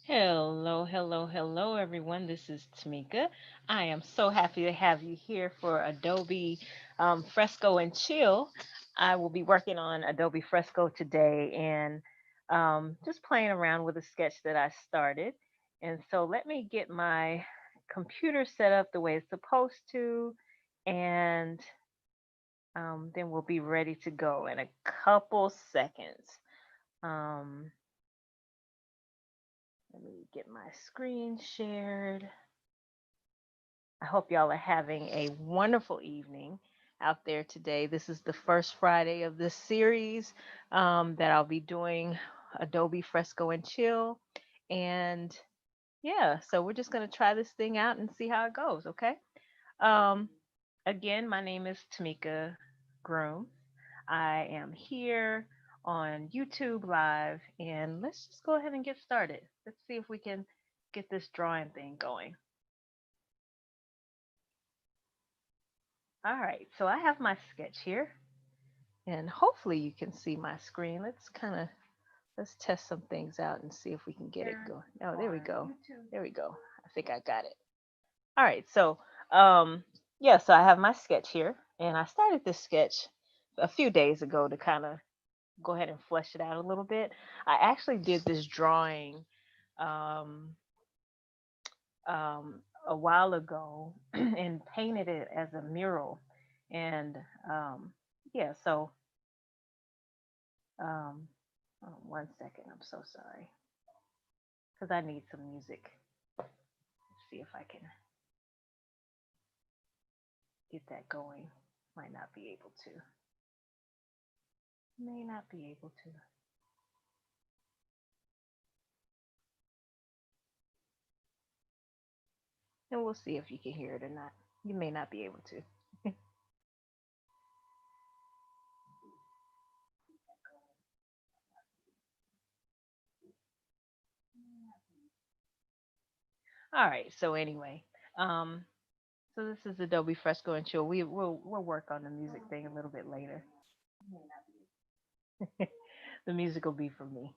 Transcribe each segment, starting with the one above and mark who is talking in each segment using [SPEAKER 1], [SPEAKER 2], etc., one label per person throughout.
[SPEAKER 1] Hello, hello, hello, everyone. This is TeMika. I am so happy to have you here for Adobe Fresco and Chill. I will be working on Adobe Fresco today and just playing around with a sketch that I started. And so let me get my computer set up the way it's supposed to, and then we'll be ready to go in a couple seconds. Um, Let me get my screen shared. I hope y'all are having a wonderful evening out there today. This is the first Friday of this series that I'll be doing Adobe Fresco and Chill. And yeah, so we're just going to try this thing out and see how it goes, okay? Um, Again, my name is TeMika Grooms. I am here on YouTube Live, and let's just go ahead and get started. Let's see if we can get this drawing thing going. All right, so I have my sketch here, and hopefully you can see my screen. Let's test some things out and see if we can get it going. Oh, there we go. There we go. I think I got it. All right, so yeah, so I have my sketch here, and I started this sketch a few days ago to kind of go ahead and flesh it out a little bit. I actually did this drawing um, a while ago and painted it as a mural. And yeah, so um, oh, 1 second, I'm so sorry, because I need some music. Let's see if I can get that going. Might not be able to. May not be able to. And we'll see if you can hear it or not. You may not be able to. All right. So anyway, um, so this is Adobe Fresco and Chill. We'll work on the music thing a little bit later. The music will be for me.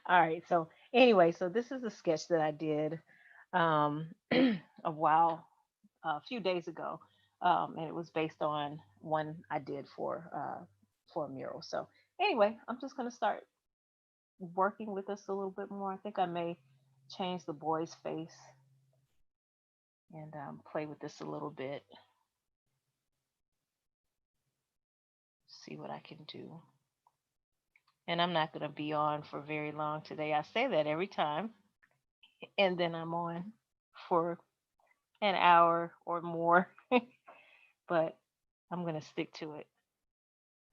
[SPEAKER 1] All right. So anyway, so this is a sketch that I did a while, a few days ago, and it was based on one I did for a mural. So anyway, I'm just gonna start working with this a little bit more. I think I may change the boy's face and play with this a little bit, see what I can do. And I'm not going to be on for very long today. I say that every time, and then I'm on for an hour or more, but I'm going to stick to it.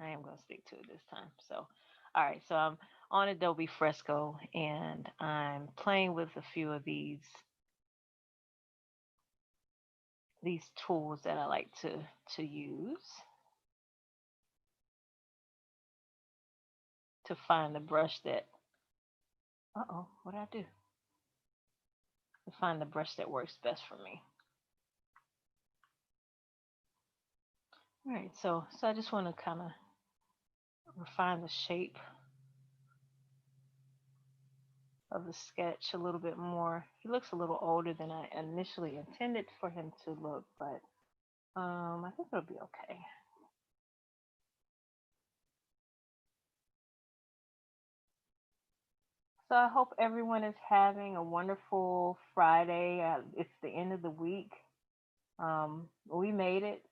[SPEAKER 1] I am going to stick to it this time. So, all right. So I'm on Adobe Fresco, and I'm playing with a few of these tools that I like to use to find the brush that. Uh-oh, what did I do? To find the brush that works best for me. All right, so I just want to kind of refine the shape of the sketch a little bit more. He looks a little older than I initially intended for him to look, but I think it'll be okay. So I hope everyone is having a wonderful Friday. It's the end of the week. We made it.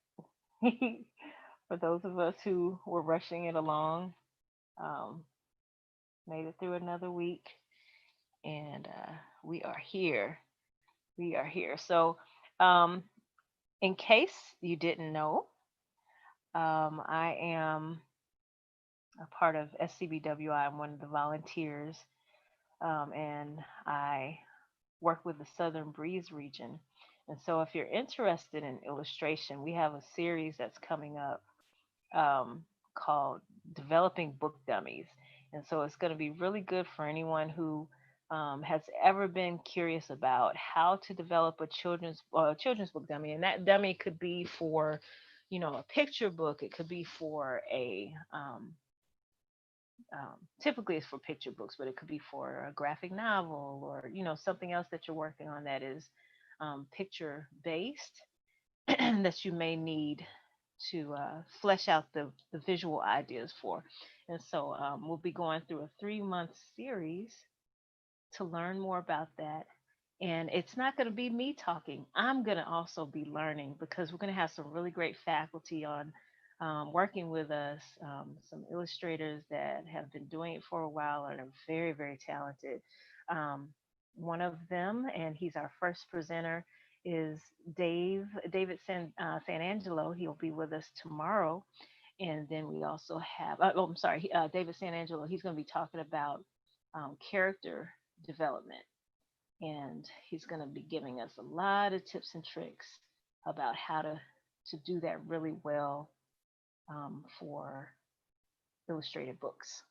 [SPEAKER 1] For those of us who were rushing it along, um, made it through another week, and we are here. We are here. So, um, in case you didn't know, I am a part of SCBWI. I'm one of the volunteers, and I work with the Southern Breeze region. And so, if you're interested in illustration, we have a series that's coming up called Developing Book Dummies. And so, it's going to be really good for anyone who has ever been curious about how to develop a children's book dummy, and that dummy could be for, a picture book. It could be for typically it's for picture books, but it could be for a graphic novel or something else that you're working on that is picture based that you may need to flesh out the visual ideas for. And so we'll be going through a 3 month series to learn more about that. And it's not going to be me talking. I'm going to also be learning because we're going to have some really great faculty on working with us, some illustrators that have been doing it for a while and are very, very talented. Um, One of them, and he's our first presenter, is David San Angelo. He'll be with us tomorrow. And then we also have, I'm sorry, David San Angelo. He's going to be talking about character development, and he's going to be giving us a lot of tips and tricks about how to do that really well for illustrated books,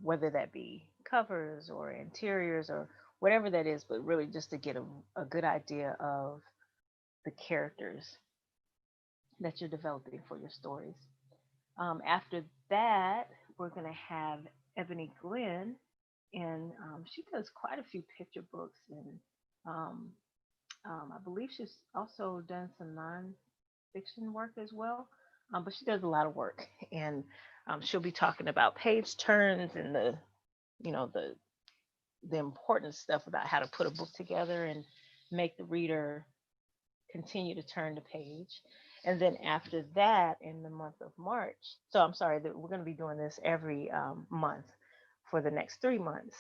[SPEAKER 1] whether that be covers or interiors or whatever that is, but really just to get a good idea of the characters that you're developing for your stories. After that, we're going to have Ebony Glenn, and she does quite a few picture books, and um, I believe she's also done some nonfiction work as well. But she does a lot of work, and she'll be talking about page turns and the important stuff about how to put a book together and make the reader continue to turn the page. And then after that, in the month of March, so I'm sorry that we're going to be doing this every month for the next 3 months.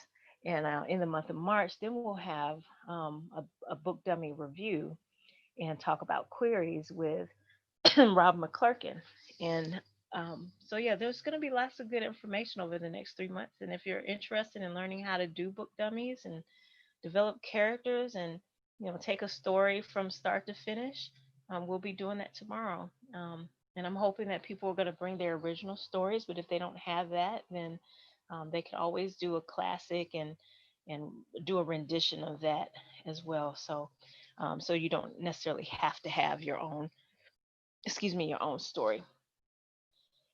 [SPEAKER 1] And in the month of March, then we'll have a book dummy review and talk about queries with Rob McClurkin. And so, yeah, there's going to be lots of good information over the next 3 months. And if you're interested in learning how to do book dummies and develop characters and take a story from start to finish, we'll be doing that tomorrow. And I'm hoping that people are going to bring their original stories, but if they don't have that, then they can always do a classic and do a rendition of that as well. So you don't necessarily have to have your own, your own story.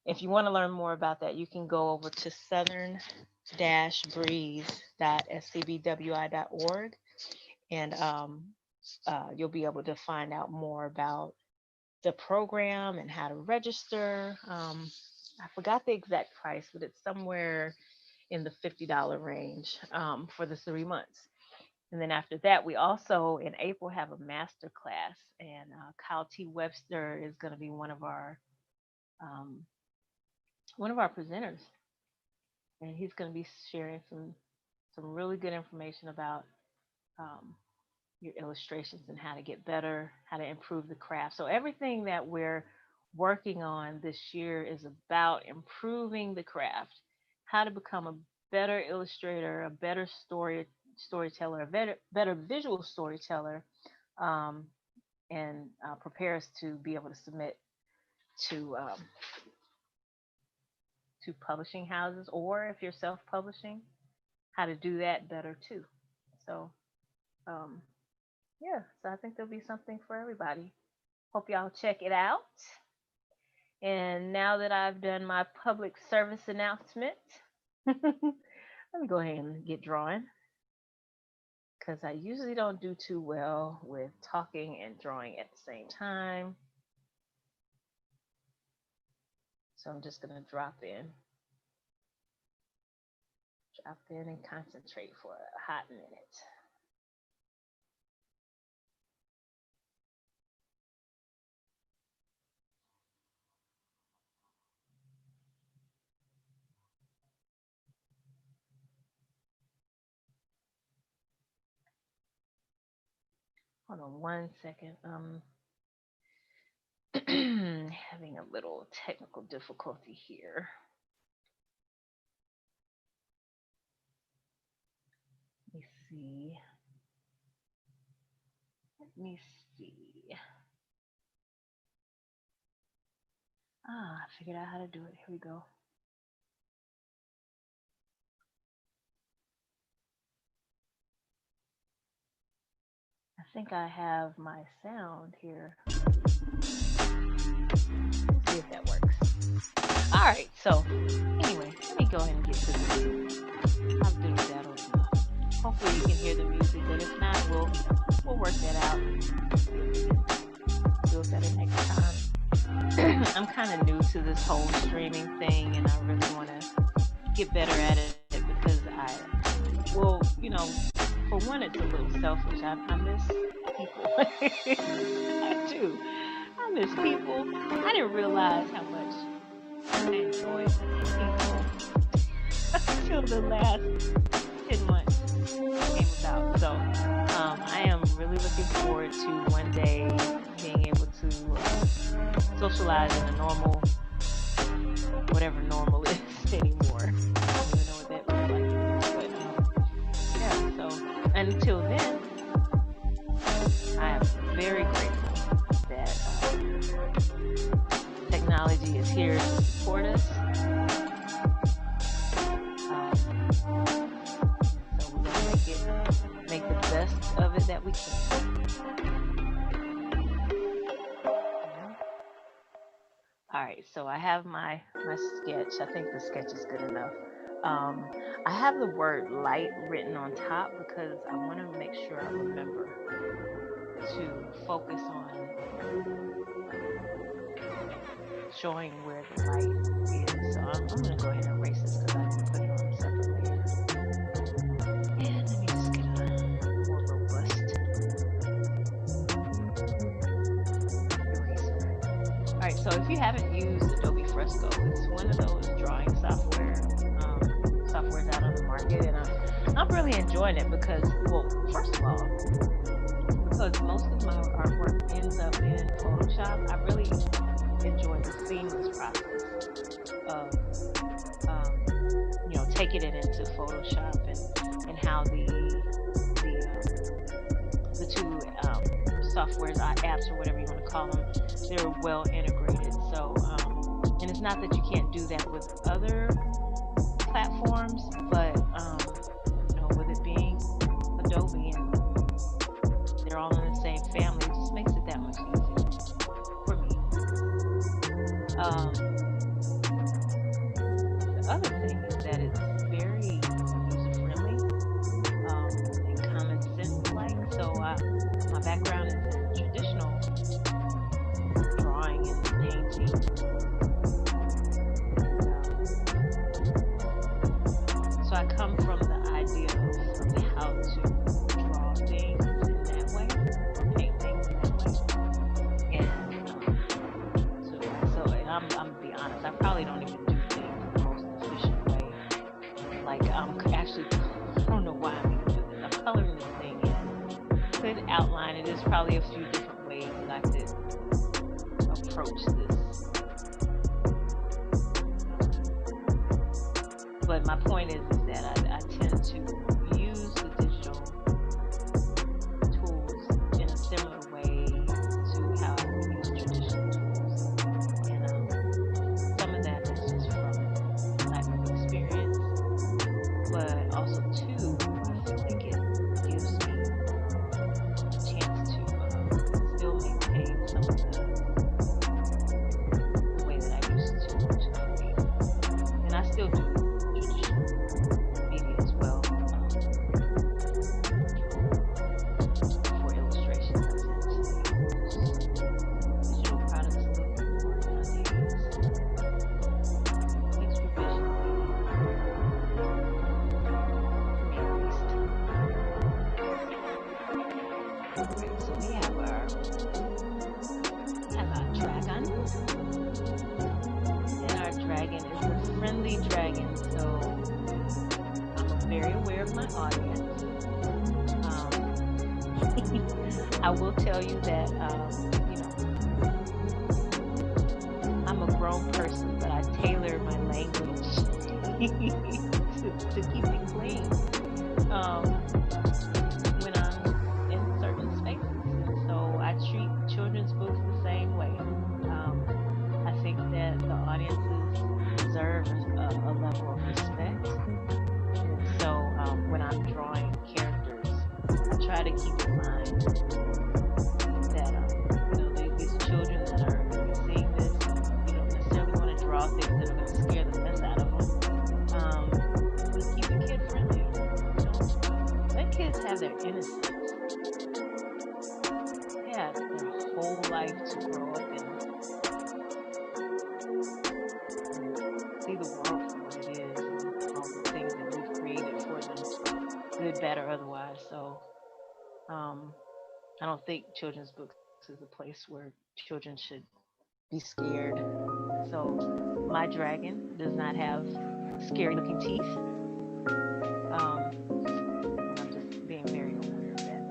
[SPEAKER 1] If you want to learn more about that, you can go over to southern-breeze.scbwi.org, and you'll be able to find out more about the program and how to register. I forgot the exact price, but it's somewhere in the $50 range for the 3 months. And then after that, we also in April have a master class, and Kyle T. Webster is going to be um, one of our presenters, and he's going to be sharing some really good information about um, your illustrations and how to get better, how to improve the craft. So everything that we're working on this year is about improving the craft, how to become a better illustrator, a better storyteller, a better visual storyteller, um, and prepare us to be able to submit to publishing houses, or if you're self-publishing, how to do that better too. So um, yeah, so I think there'll be something for everybody. Hope y'all check it out. And now that I've done my public service announcement, let me go ahead and get drawing, because I usually don't do too well with talking and drawing at the same time. So I'm just going to drop in and concentrate for a hot minute. Hold on one second. Having a little technical difficulty here. Let me see. Let me see. I figured out how to do it. Here we go. I think I have my sound here. Let's see if that works. All right. So anyway, let me go ahead and get to this. I've doodled that enough. Hopefully you can hear the music, but if not, we'll work that out. Do it better next time. I'm kind of new to this whole streaming thing, and I really want to get better at it because for one, it's a little selfish. I miss people. I do. I miss people. I didn't realize how much I enjoyed people until the last 10 months came about. So I am really looking forward to one day being able to socialize in a normal, whatever normal is anymore. I don't even know what that looks like anymore. But yeah, so until then, I am very grateful that technology is here to support us. So we're gonna make the best of it that we can. Yeah. All right, so I have my sketch. I think the sketch is good enough. I have the word light written on top because I want to make sure I remember to focus on showing where the light is. So I'm going to go ahead and erase this because I didn't put it on a separate layer. And let me just get a more robust eraser. All right, so if you haven't used Adobe Fresco, it's one of those drawing softwares out on the market, and I'm really enjoying it because, well, first of all, because most of my artwork ends up in Photoshop, I really enjoy the seamless process of taking it into Photoshop and how the two softwares, apps, or whatever you want to call them, they're well integrated. So and it's not that you can't do that with other platforms, but with it being Adobe and they're all in the same family, it just makes it that much easier for me. The other thing is that it's very user friendly and common sense like. So my background is in traditional drawing and painting. So I come from the idea of how to draw things in that way, or paint things in that way. And I'm gonna be honest, I probably don't even do things the most efficient way. Like I don't know why I'm even doing this. I'm coloring this thing in. Could outline it. There's probably a few different ways that I could approach this. But my point is that I tend to use the digital tools in a similar way to how I would use traditional tools. And some of that is just from lack of experience, but also too, I feel like it gives me a chance to still maintain some of the way that I used to originally. And I still do media as well. For illustrations, I tend to use digital products a little bit more nowadays. Extra visual, for me at least. Alright, so we have our dragon. And our dragon is a friendly dragon, so I'm very aware of my audience. I will tell you that, I'm a grown person, but I tailor my language to keep it clean when I'm in certain spaces. So I treat children's books the same way. I think that the audiences deserve a level of respect. And so when I'm drawing characters, I try to keep in mind that these children that are seeing this, you don't necessarily want to draw things kids have their innocence. They have their whole life to grow up and see the world for what it is, and all the things that we've created for them, good, bad, or otherwise. So I don't think children's books is a place where children should be scared. So my dragon does not have scary looking teeth. And I'm just being very aware of that.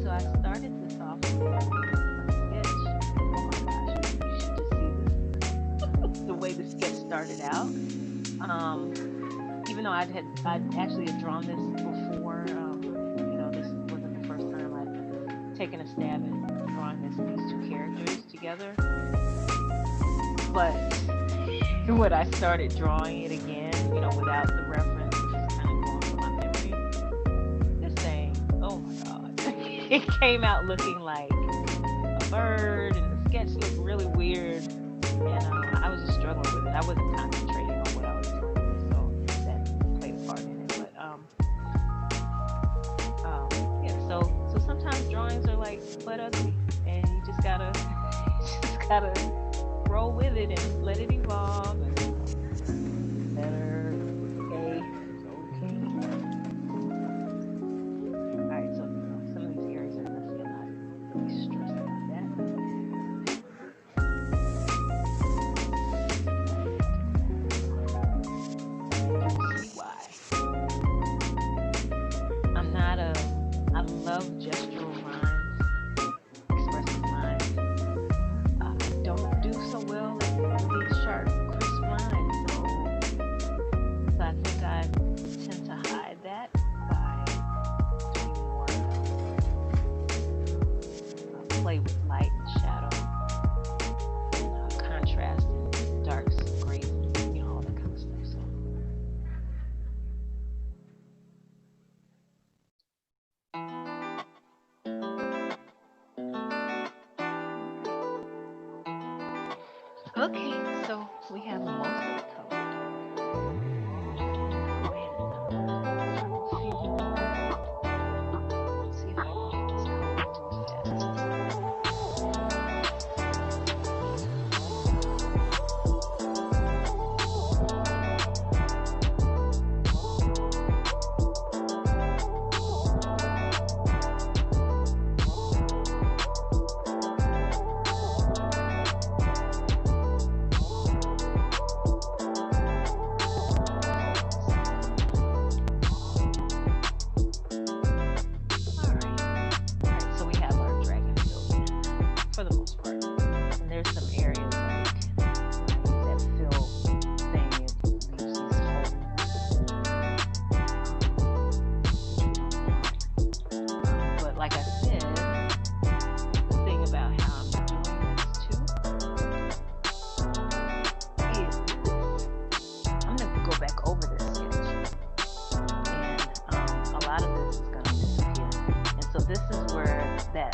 [SPEAKER 1] So I started this off with a sketch. Oh my gosh, you should just see this. The way the sketch started out. Even though I'd actually had drawn this before, this wasn't the first time I'd taken a stab at drawing these two characters together. But when I started drawing it again, without the reference, just kind of going from my memory, this thing, oh my god, it came out looking like a bird, and the sketch looked really weird, and I was just struggling with it. I wasn't concentrating on what I was doing, so that played a part in it. But so sometimes drawings are like butt ugly, and you just gotta roll with it and let it evolve. And better, okay, okay. All right, so some of these areas are messy. I'm not really stressed about that. I love gestural lines, expressive lines. I don't do so well with these sharp, crisp lines, so I think I tend to hide that by doing more play with light and shadow, and contrast and darks, grays, all that kind of stuff. So. Okay, so we have most of it covered. Go ahead and see if I can get this covered really for the most part. And there's some areas that feel thing but like I said, the thing about how I'm doing this too is I'm gonna go back over this sketch, and a lot of this is gonna disappear. And so this is where that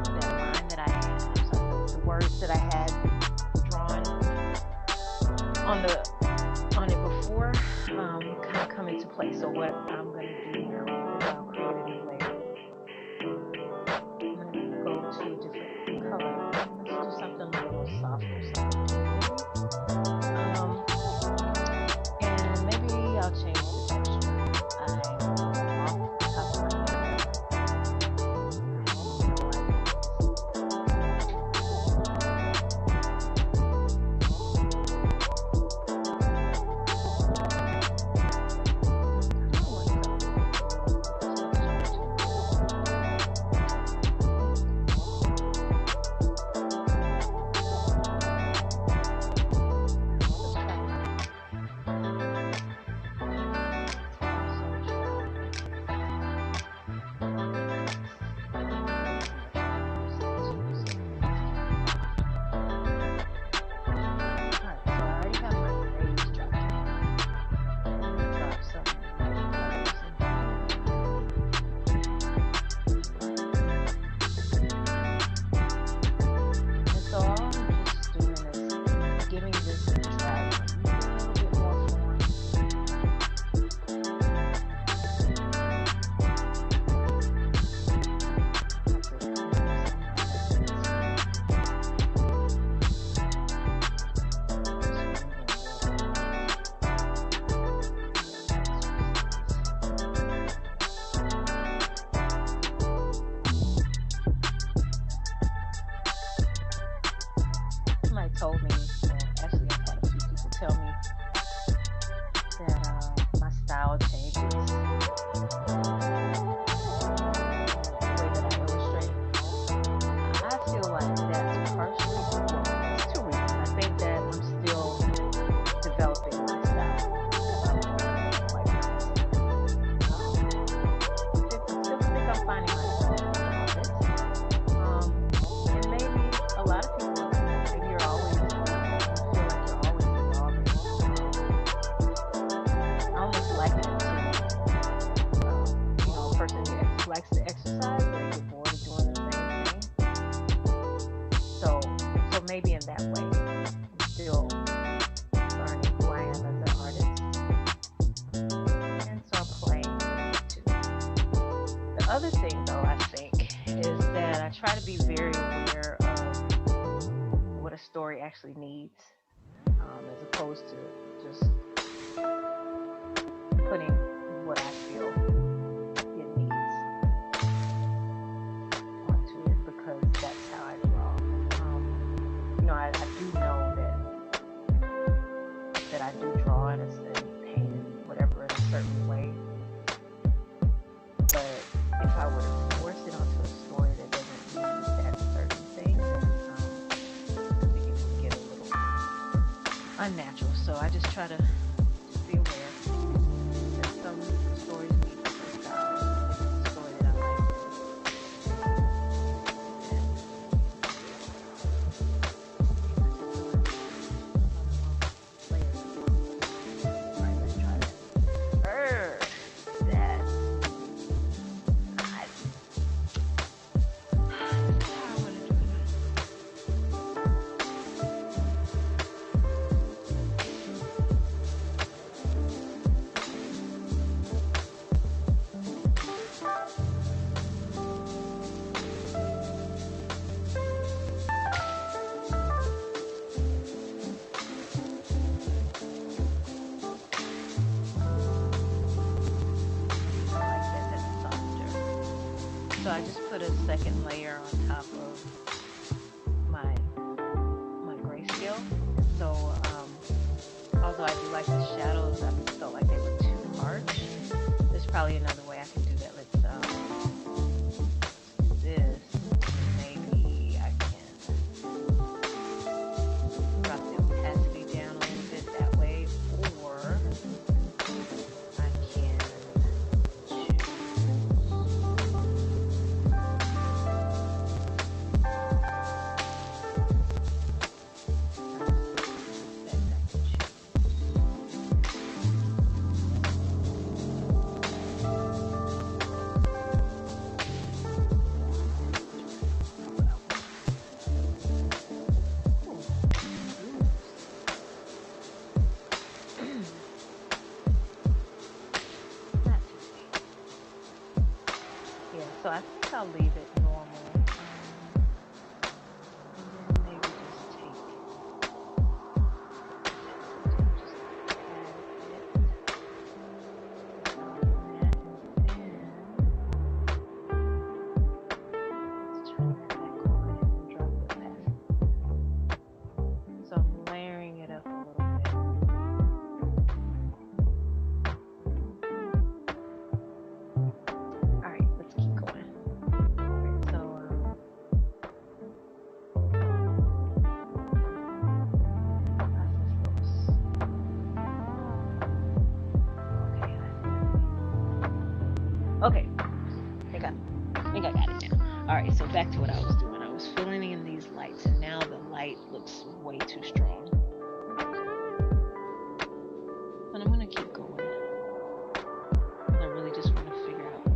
[SPEAKER 1] line that I had, the words that I had drawn on it before kind of come into play. So what I'm going to do now is I'll create a new layer. I'm going to go to a different color. Let's do something a little softer, and maybe I'll change the texture. to exercise, but I get bored of doing the same thing. So maybe in that way, I'm still learning who I am as an artist, and so I'm playing with it too. The other thing, though, I think, is that I try to be very aware of what a story actually needs, as opposed to just putting what I feel it needs onto it, because that's how I draw. I do know that I do draw and paint and whatever in a certain way, but if I were to force it onto a story that doesn't use that certain thing, then I think it would get a little unnatural. So I just try to be aware that some stories need different styles. It's a story that I like. So I just put a second layer on top of my grayscale. So although I do like the shadows, I felt like they were too harsh. There's probably another way I can do that. Let's do this. Maybe I can drop the opacity down a little bit that way, or I can so I think I'll leave it normal. And then maybe just take let's turn that back on and drop the opacity. So I'm layering it up a little bit. All right, let's keep going. Okay, I think I got it now. All right, so back to what I was doing. I was filling in these lights, and now the light looks way too strong. But I'm gonna keep going. I really just want to figure out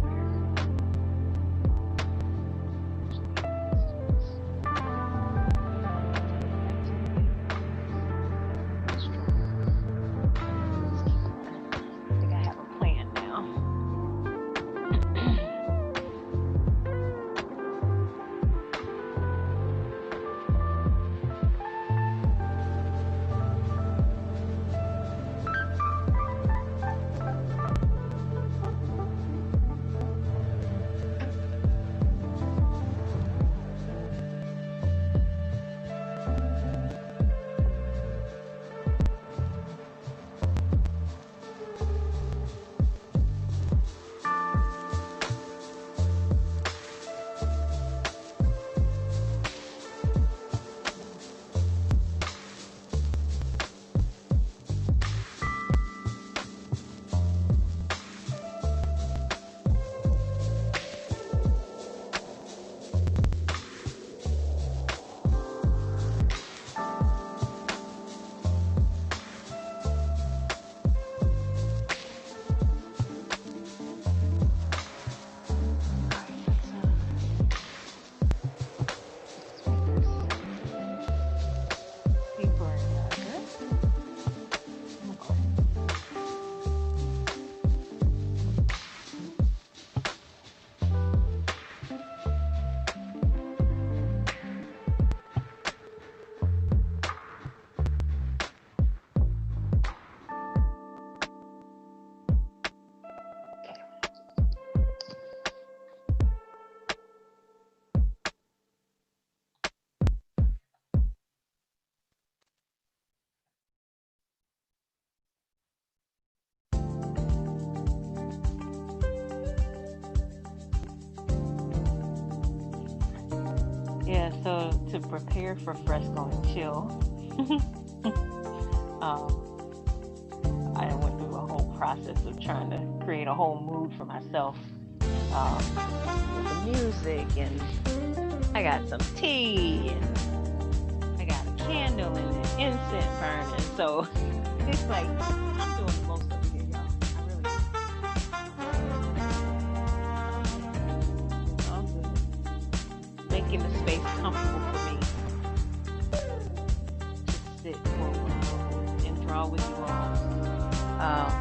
[SPEAKER 1] So to prepare for Fresco and Chill, I went through a whole process of trying to create a whole mood for myself with the music, and I got some tea, and I got a candle and an incense burning. So it's like I'm doing the most of it here, y'all. I really am. It's all good. Making the space comfortable for me to sit for a while and draw with you all. Um,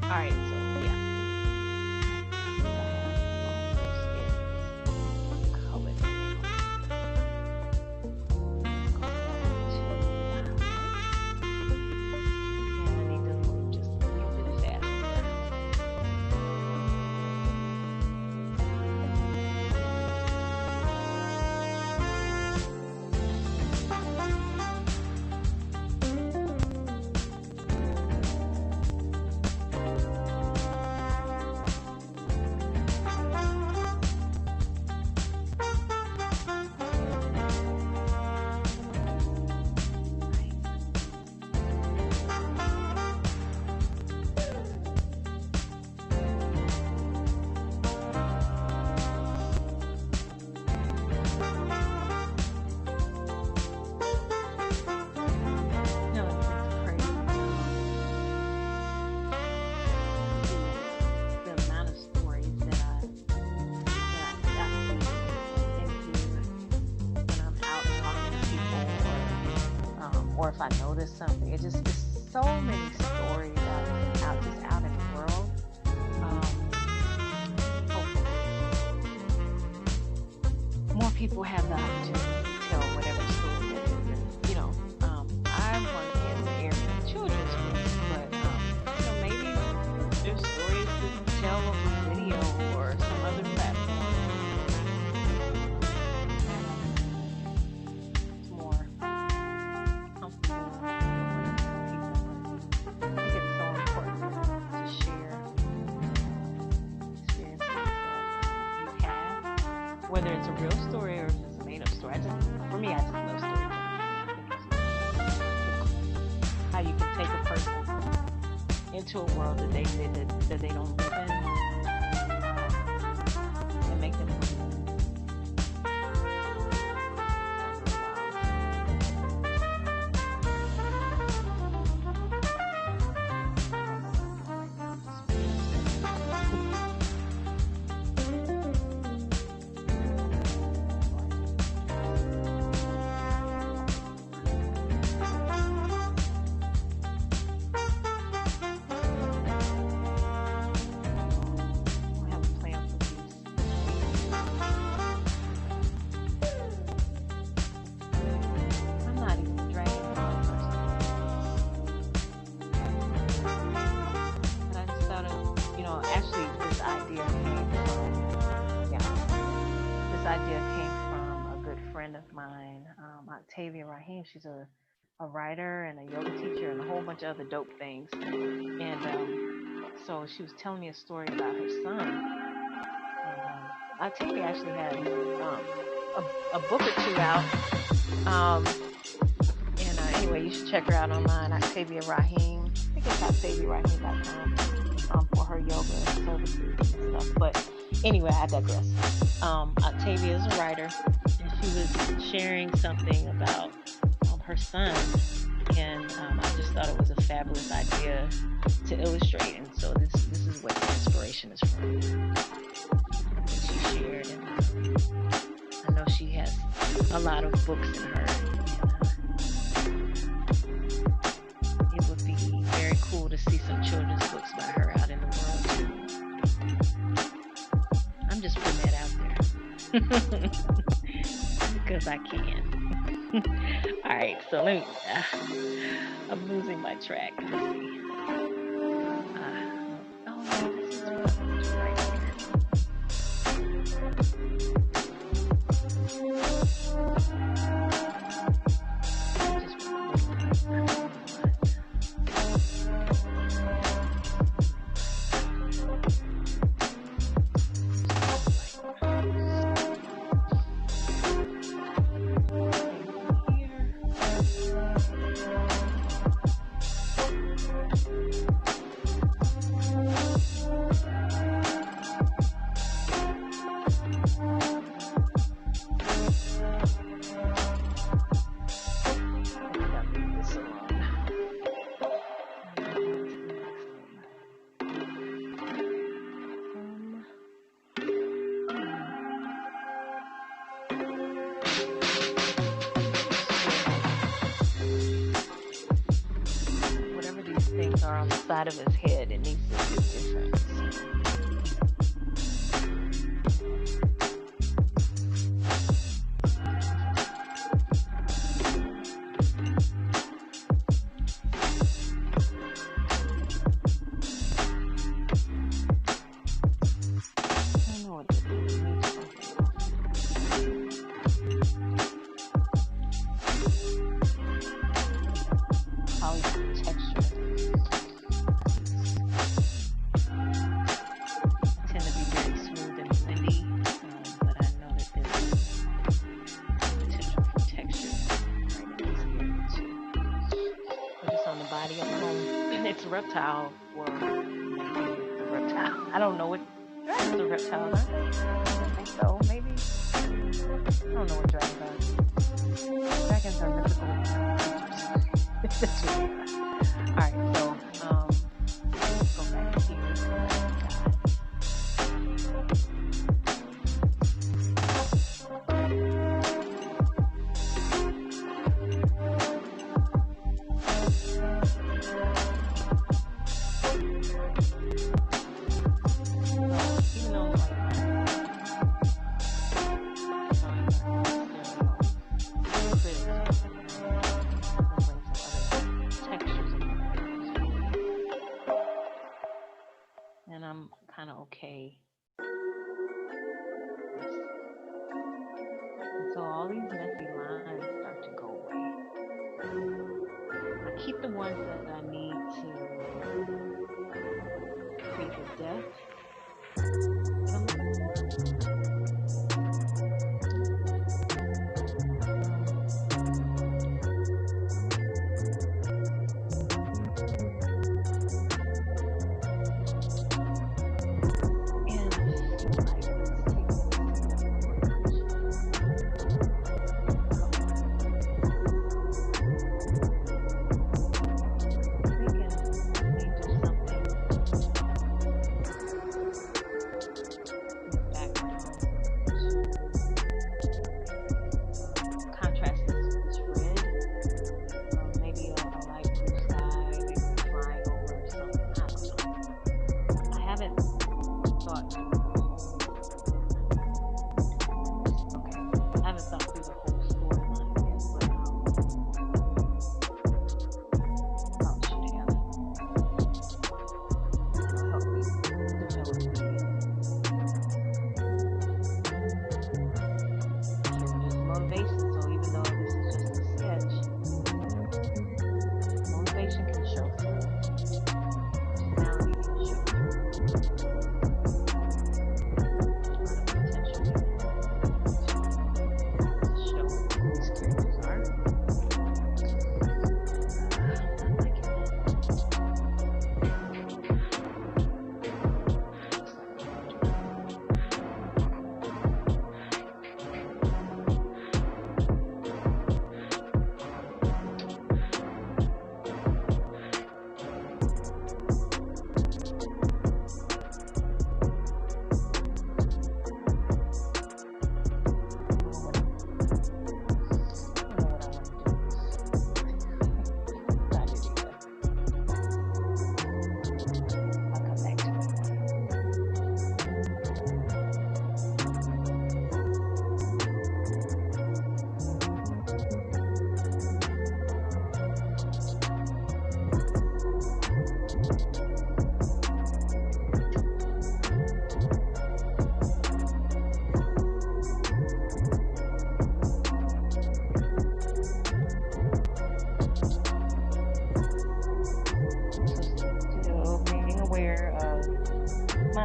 [SPEAKER 1] all right, so yeah. Or if I notice something, it's so many stories out in the world. Hopefully, more people have the opportunity to tell whatever story that is. I work in the area of children's books, but maybe there's stories to tell over video or some other platform. Whether it's a real story or if it's a made-up story, for me, I just love storytelling. How you can take a person into a world that they say that they don't live in, and make them believe. This idea came from a good friend of mine, Octavia Rahim. She's a writer and a yoga teacher and a whole bunch of other dope things. And so she was telling me a story about her son. And Octavia actually has a book or two out. Anyway, you should check her out online, Octavia Rahim. I think it's OctaviaRahim.com for her yoga services and stuff. But anyway, I digress. Octavia is a writer, and she was sharing something about her son, and I just thought it was a fabulous idea to illustrate. And so this is what the inspiration is from. She shared, and I know she has a lot of books in her. It would be very cool to see some children's books by her out in the world too. I'm just putting that out there because I can. All right, so let me. I'm losing my track. Let's see. Whatever these things are on the side of his head, it needs to be different. I don't know what this is. It needs something else. Probably some texture. Tend to be very smooth and blendy, but I know that there's potential for texture right in this area too. Put this on the body of the home. It's a reptile, or maybe it's a reptile. I don't know what. Dragons are reptiles, aren't they? I think so. Maybe. I don't know what dragons are. Dragons are mythical creatures. That's what they are. Alright, so let's go back here. And I'm kind of okay. And so all these messy lines start to go away. I keep the ones that I need to create the depth.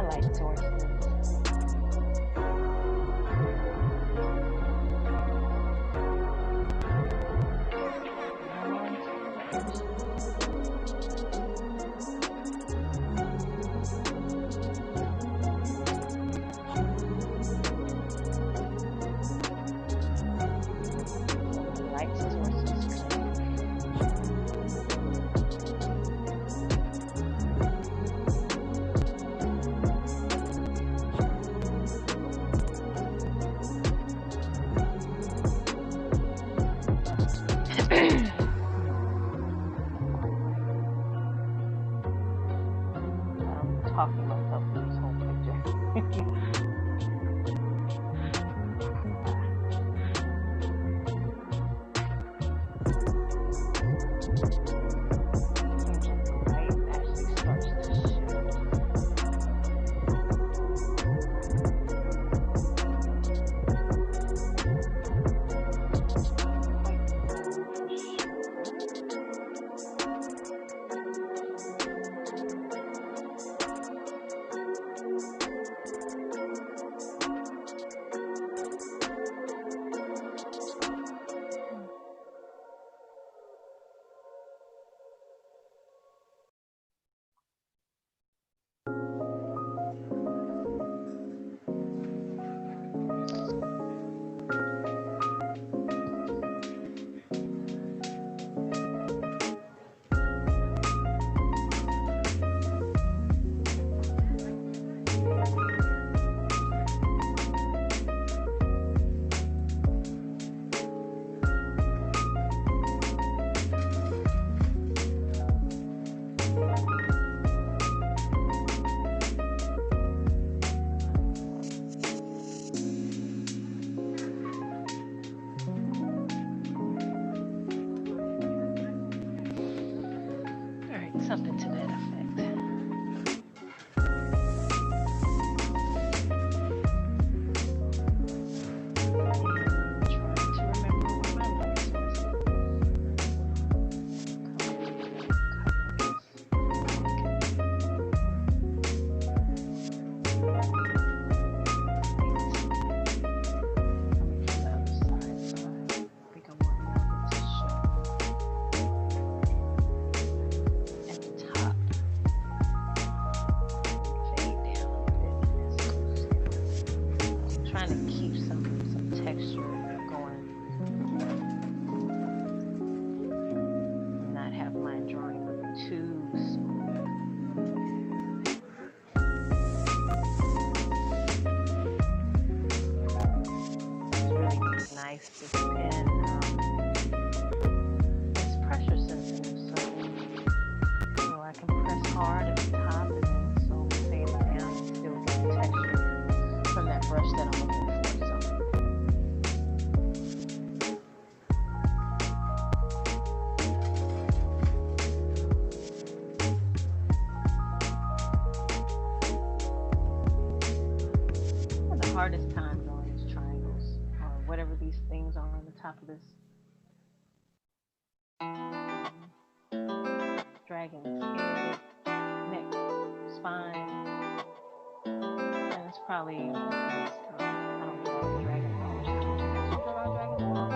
[SPEAKER 1] my light sources. Talking myself through this whole picture. Something to that effect. This pen, it's pressure sensitive, so I can press hard at the top and then slowly fade it down and still get the texture from that brush that I'm looking for. The hardest time drawing is triangles or whatever these things are on the top of this dragon's head, neck, spine, and it's probably because I don't draw a dragon ball. I draw a dragon ball.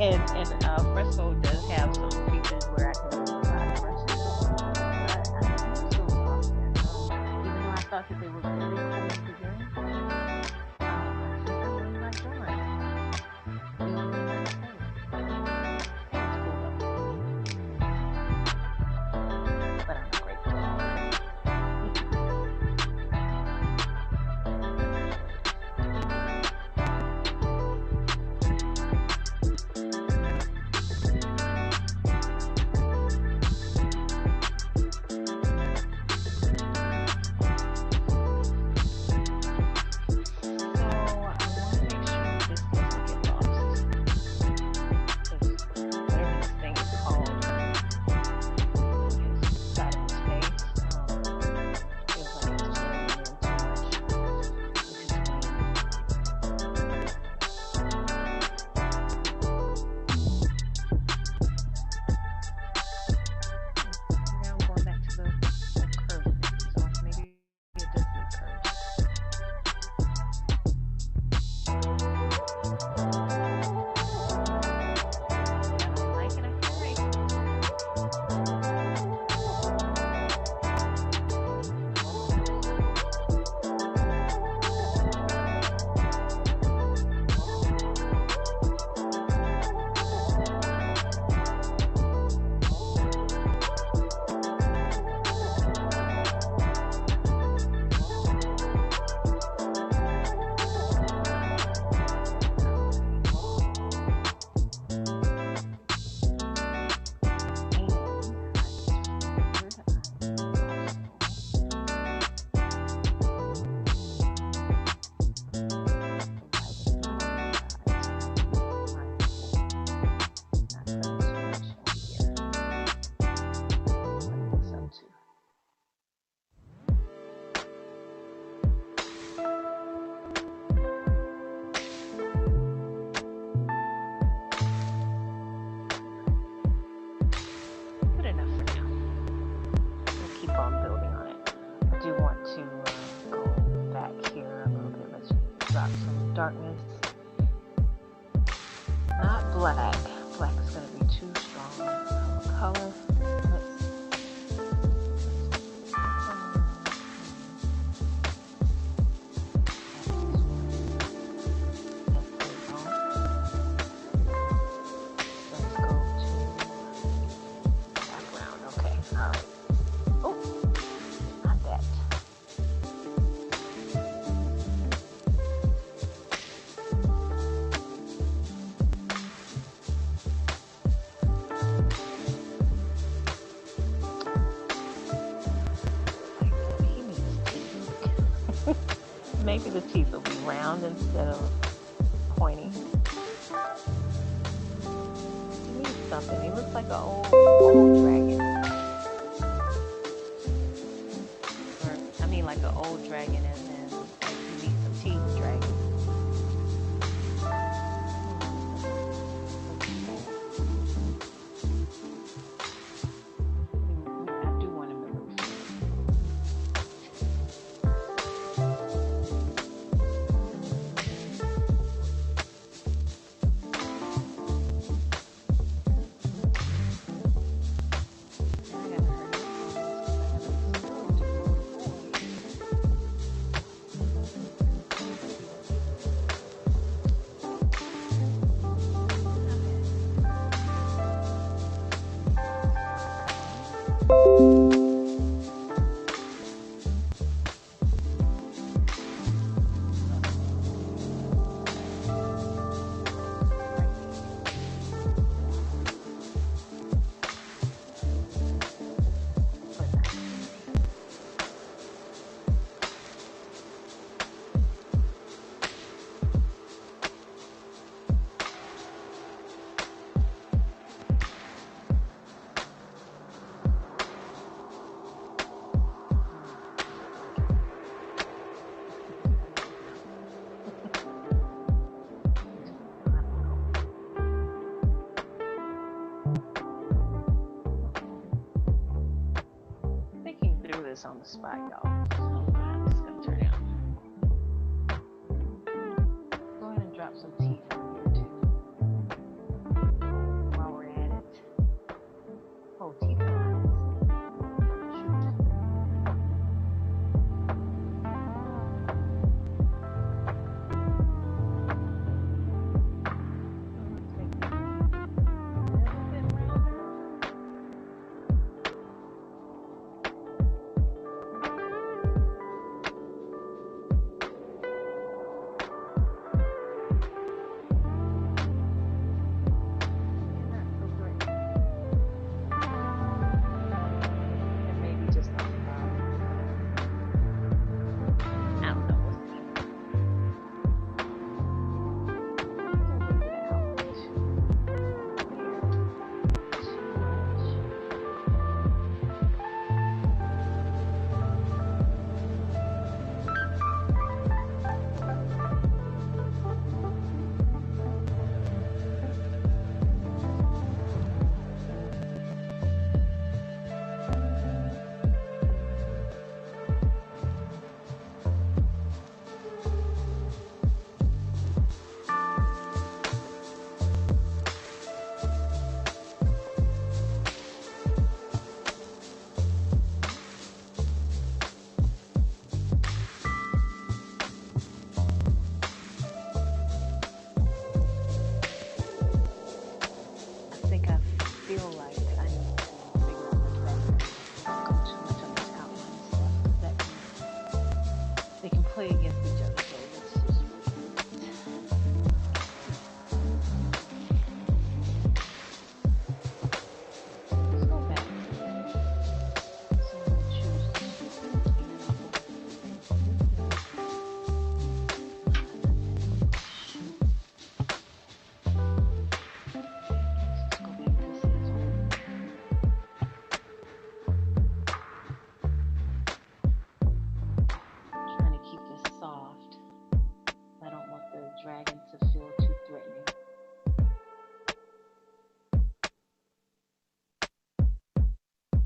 [SPEAKER 1] And Fresco does have some features where I can apply brushes, but I don't use those often. Even though I thought that they were really cool in the beginning, I think I really like drawing. Even in my it's cool though, but I'm a great drawer. Darkness, not black. Black is going to be too strong of a color. Maybe the teeth will be round instead of pointy. He needs something. He looks like an old dragon. Or, I mean like an old dragon and then he needs some teeth dragon. I do want to remember. this on the spot, y'all. So I'm just gonna turn it on. Go ahead and drop some teeth on here too. While we're at it. Oh, teeth lines.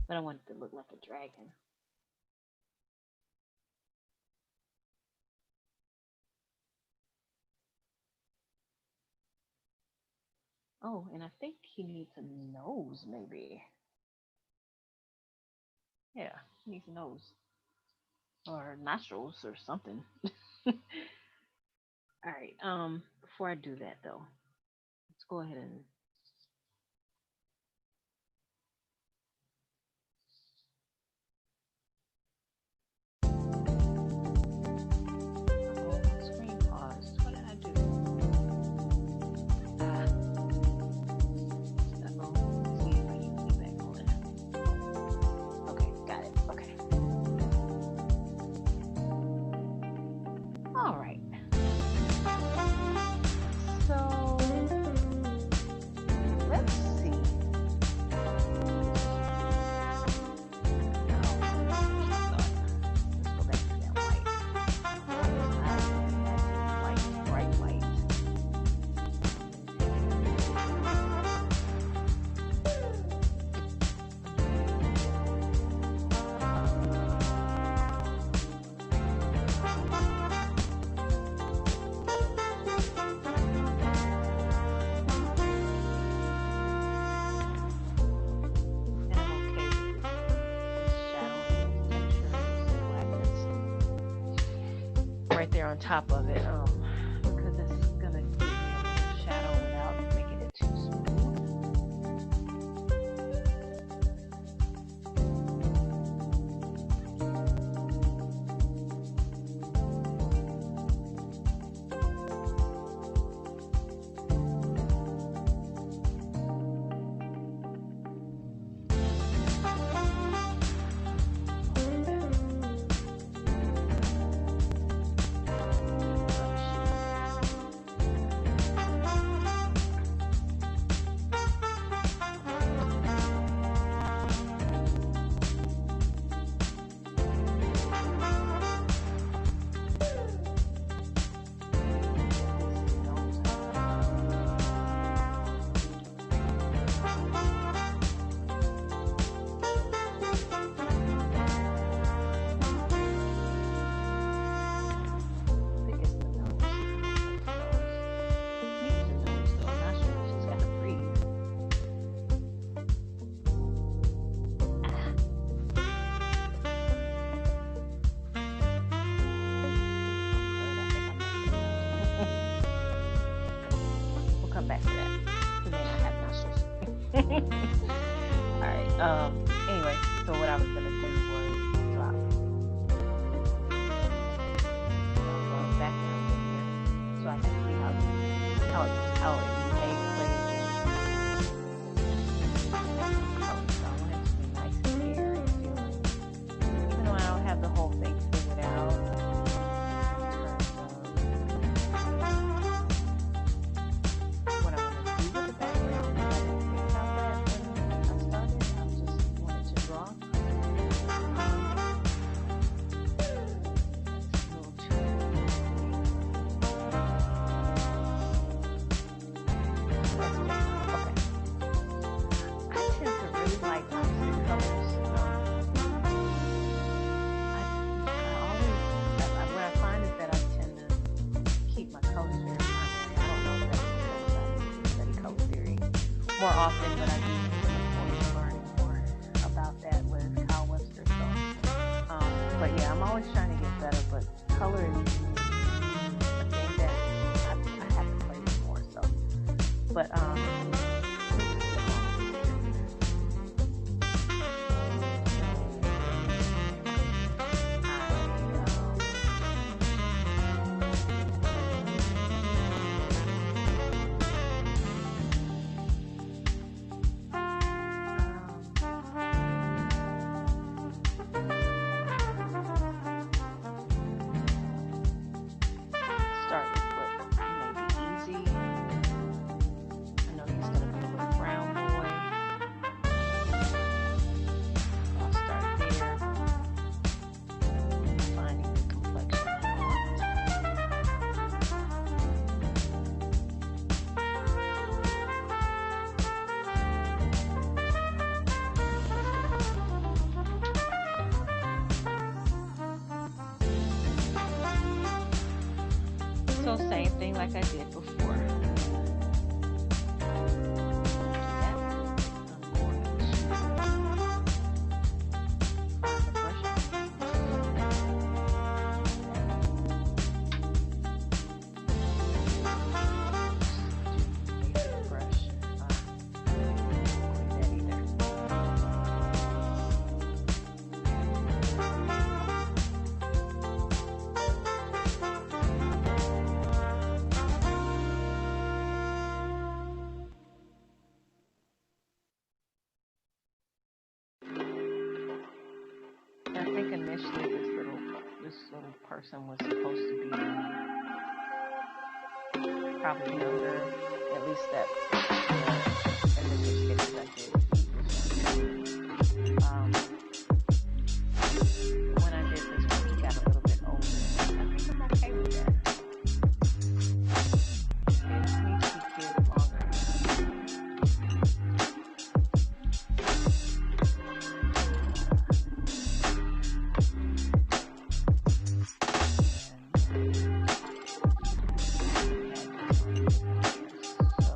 [SPEAKER 1] But I want it to look like a dragon. Oh, and I think he needs a nose, maybe. Yeah, he needs a nose. Or nostrils or something. Alright, before I do that though, let's go ahead and screen paused. What did I do? See if I can get back on. Okay, got it. Okay. Alright. So let's see. Right there on top of it, because it's gonna give me a shadow without making it too smooth. He may not have nostrils. All right. Anyway, so what I was gonna do was drop background in here so I can see how it may play again. So I want it to be nice and airy feeling, even though I don't have the whole thing figured out. What I want to do with the background. I didn't think about that when I started. I just wanted to draw. It's a little too okay. I tend to really like opposite colors. What I find is that I tend to keep my colors very primary. I don't know if that's because I study color theory more often, but I do look forward to learning more about that with Kyle Webster. So, but yeah, I'm always trying to get better, but color is a thing that I have to play with more. So, but start with what may be easy. I know he's gonna be a little brown boy. I'll start there, finding the complexion I want. So same thing like I did before. I'm going to find the brush. Basic brush. Like that either. I think initially this little person was supposed to be probably younger. At least that initial sketches I did. When I did this one, he got a little bit older. I think I'm okay with that. Kids need to be kids longer. So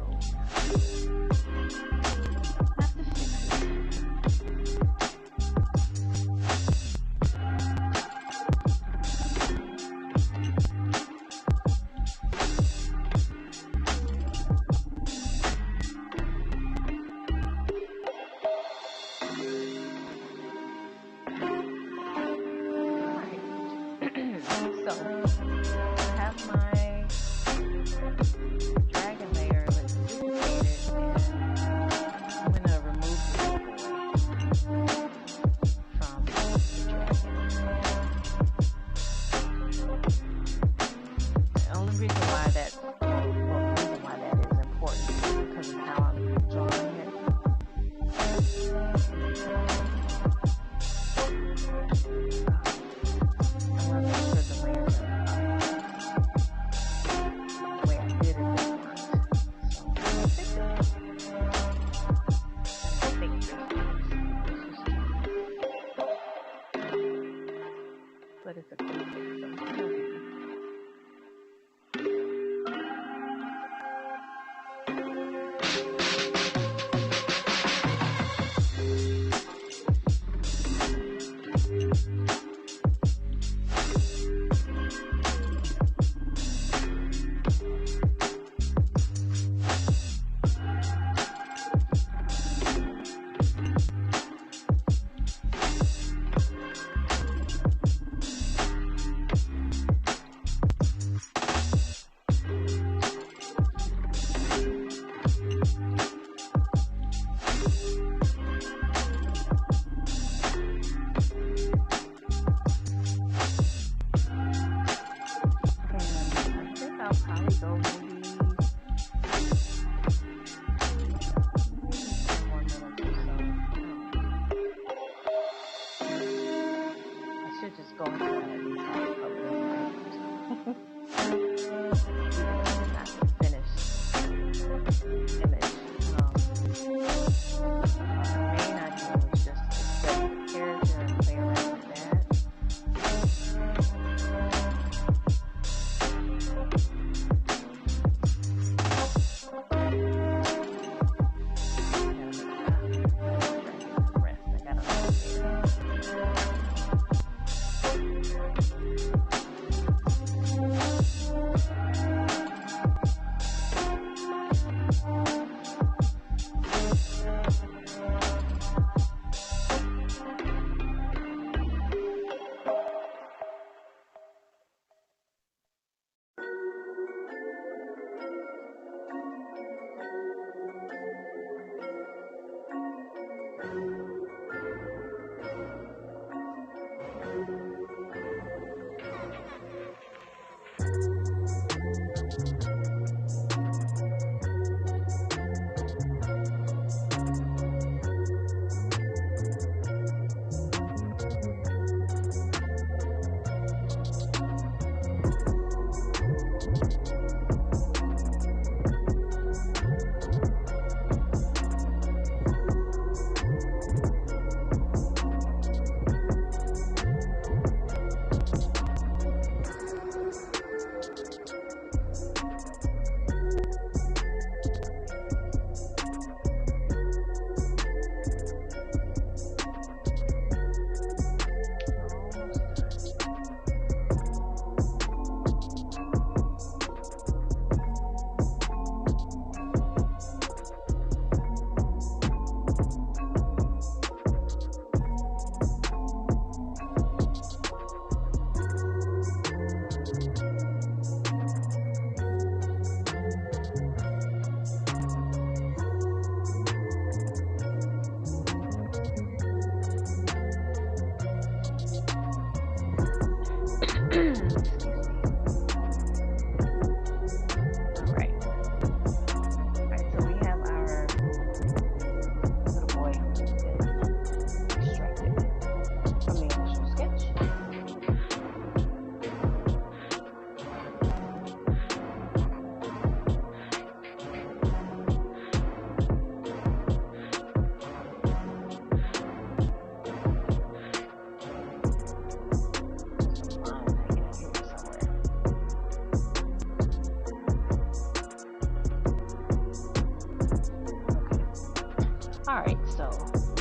[SPEAKER 1] Alright, so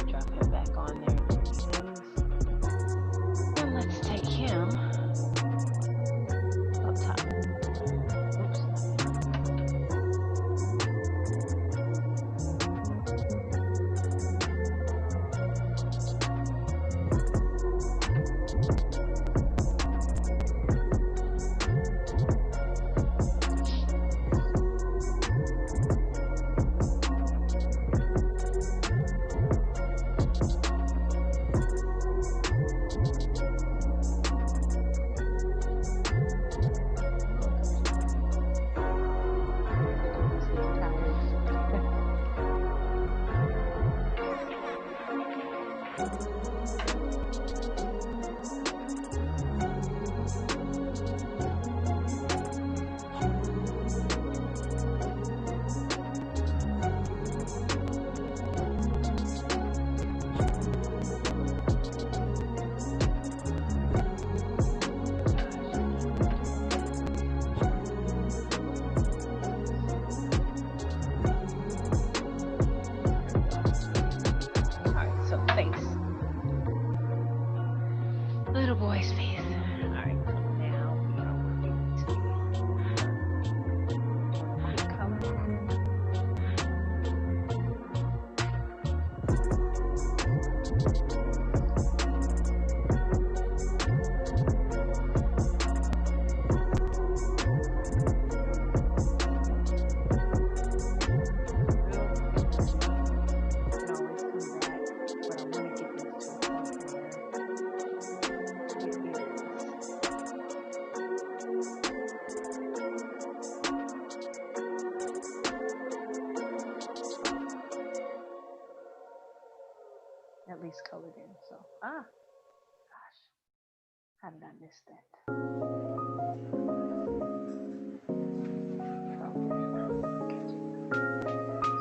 [SPEAKER 1] drop him back on there where he is. And let's take him up top. Oops. Little boy's face. Alright, so now we are working to pick color. At least colored in. So, gosh, how did I miss that?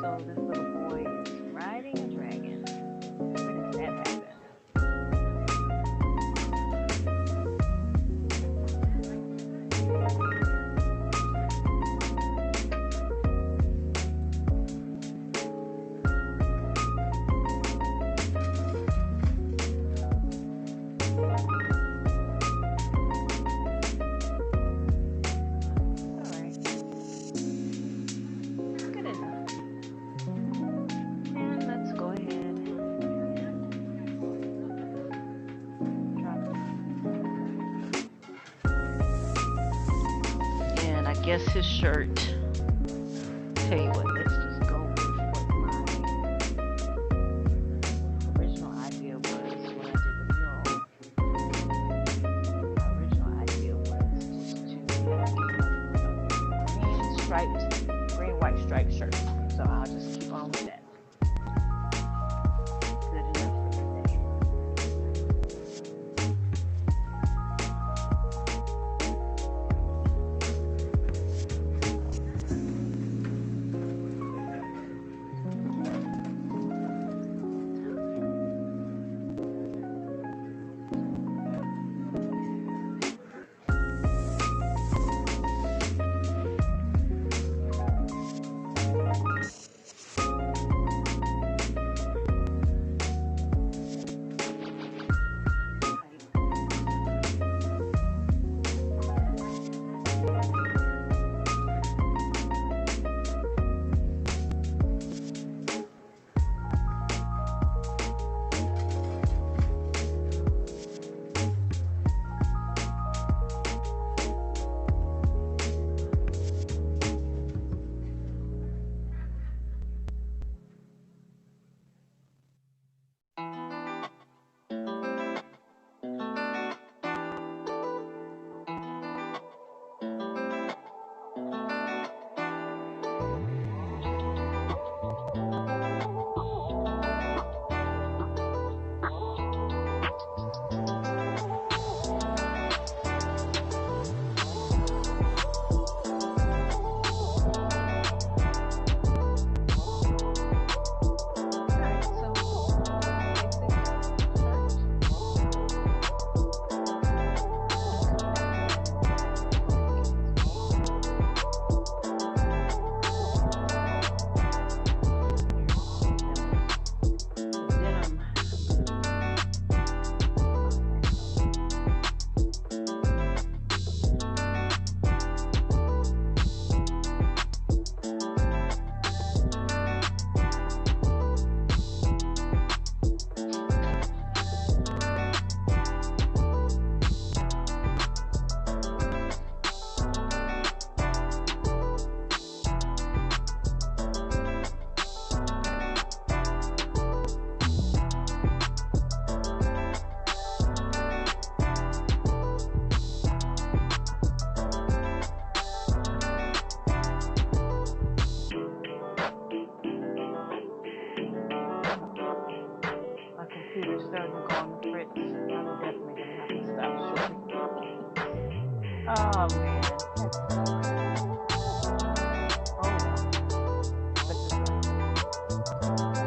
[SPEAKER 1] So this little boy is riding a dragon. Where did that happen? Guess his shirt. Tell you what, let's just go with what my original idea was when I did the mural. My original idea was just to have green, white striped shirt. So I'll just keep on with that. Good enough for today.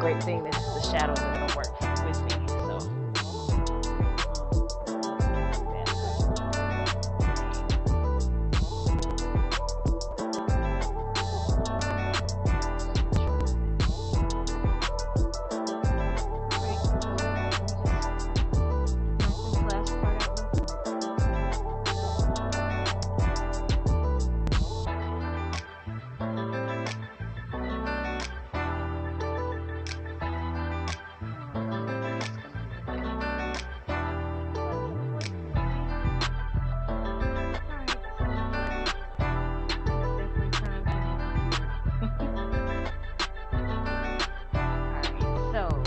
[SPEAKER 1] great thing is the shadows are going to work with me. So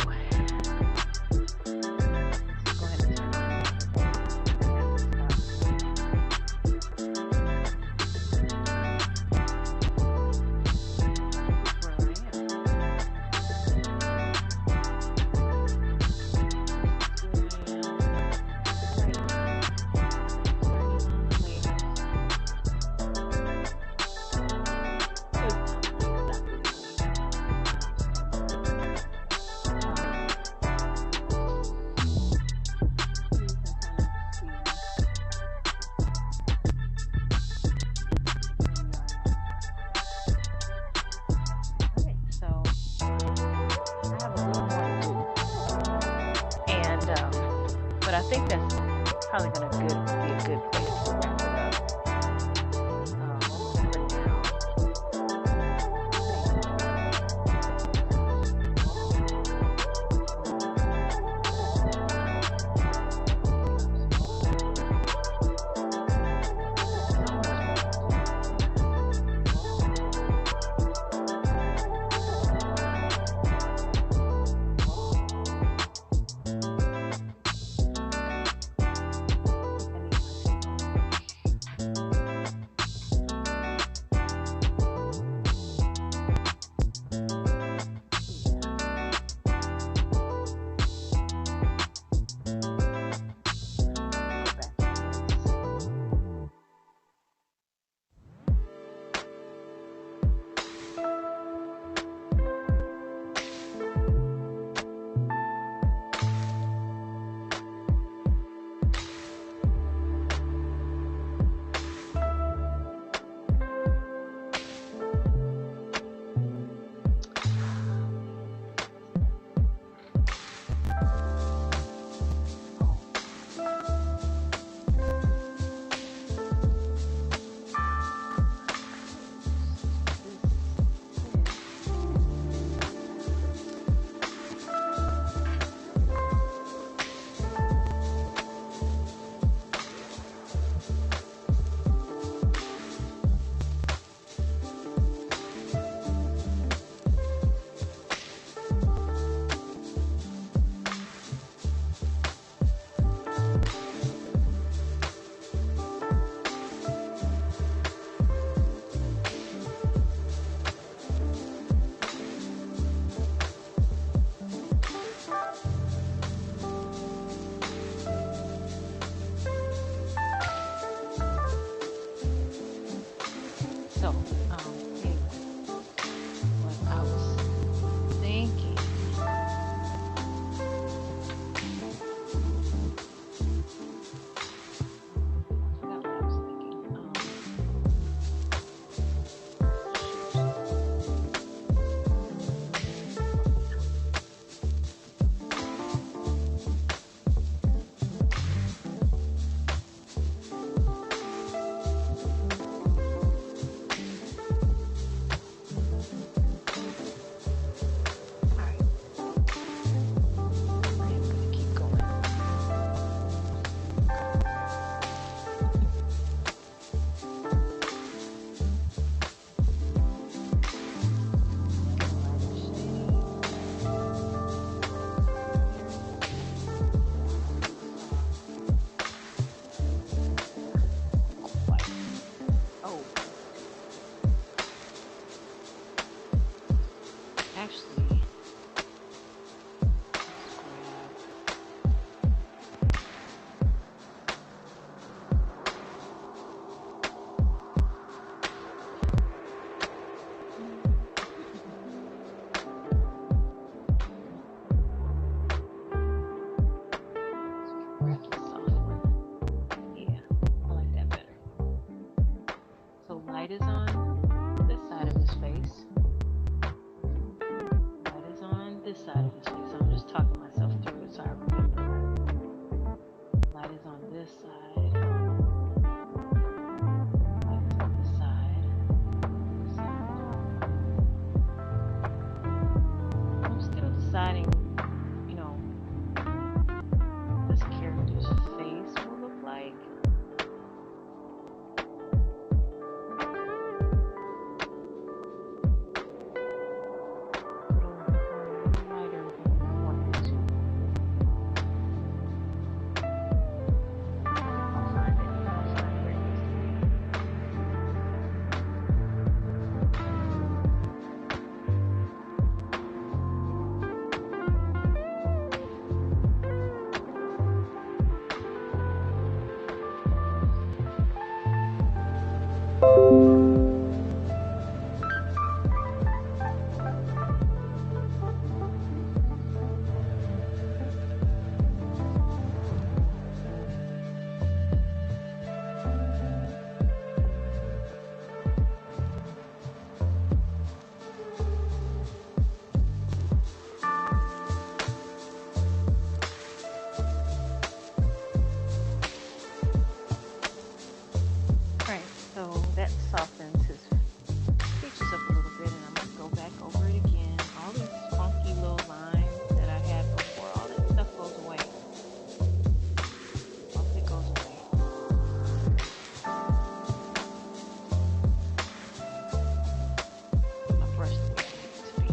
[SPEAKER 1] but I think that's probably going to be a good place to wrap it up for now. this side of his face. I'm just talking myself through it so I remember. Light is on this side. Light is on this side. This side. I'm still deciding, you know, what this character's face will look like. That softens his features up a little bit, and I'm going to go back over it again. All these funky little lines that I had before, all that stuff goes away. All of it goes away. My brush the way it needs to be.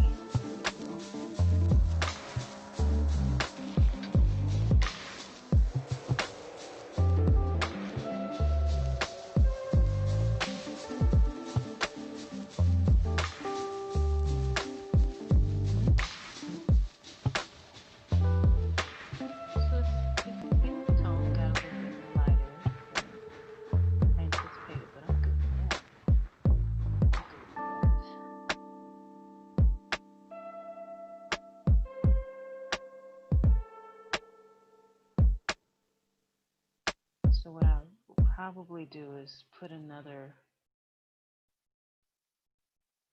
[SPEAKER 1] So what I'll probably do is put another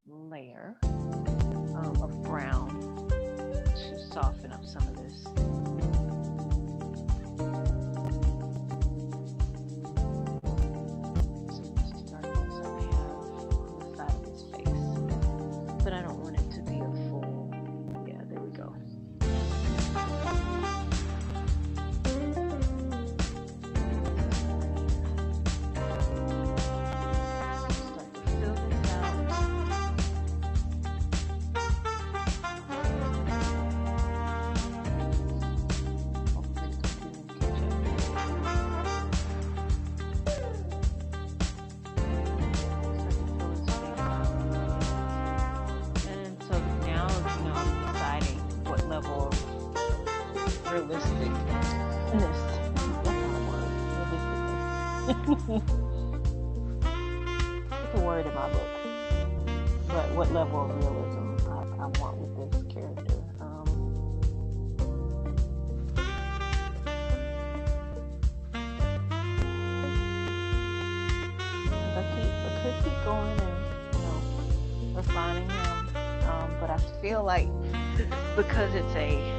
[SPEAKER 1] layer of brown to soften up some of this. So this darkness I have on the side of his face, but I don't want it to be a full, yeah, there we go. Realisticness. It's a word in my book. But what level of realism I want with this character. I could keep going and refining him. But I feel like because it's a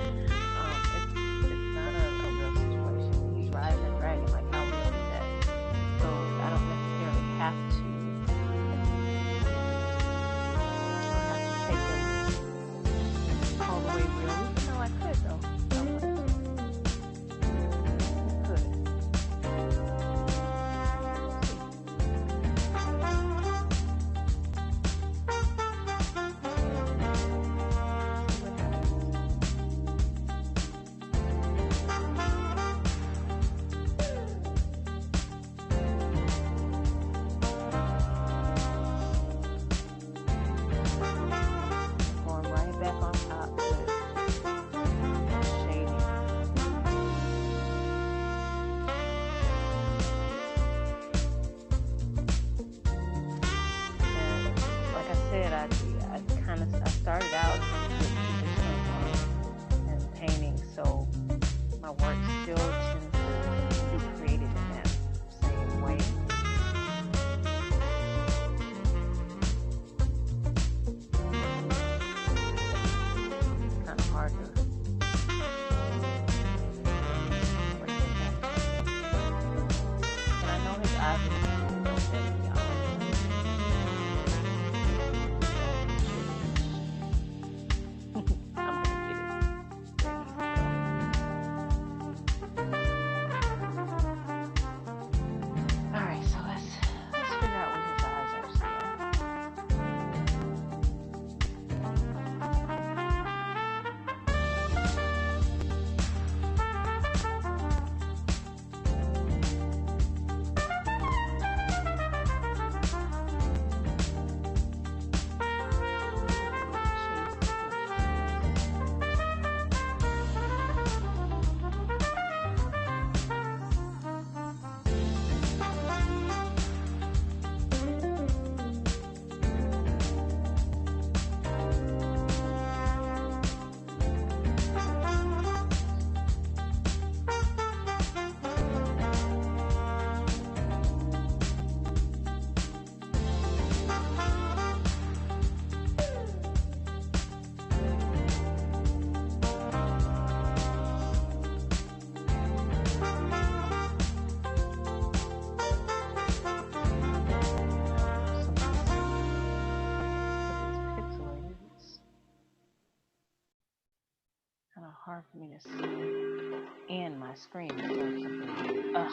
[SPEAKER 1] hard for me to see. And my screen is doing something. Ugh.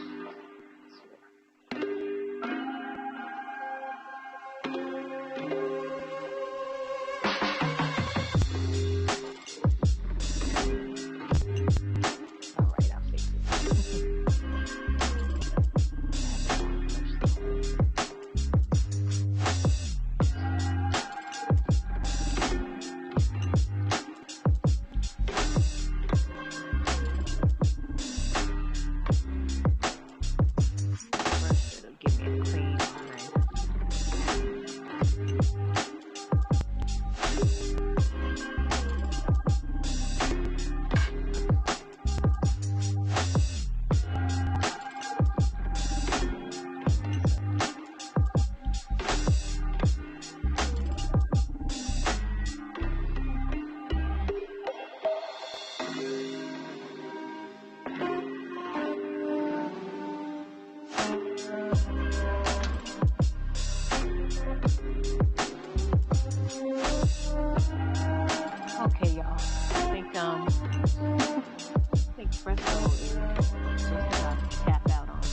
[SPEAKER 1] Okay, y'all. I think Fresco is just about to tap out on me.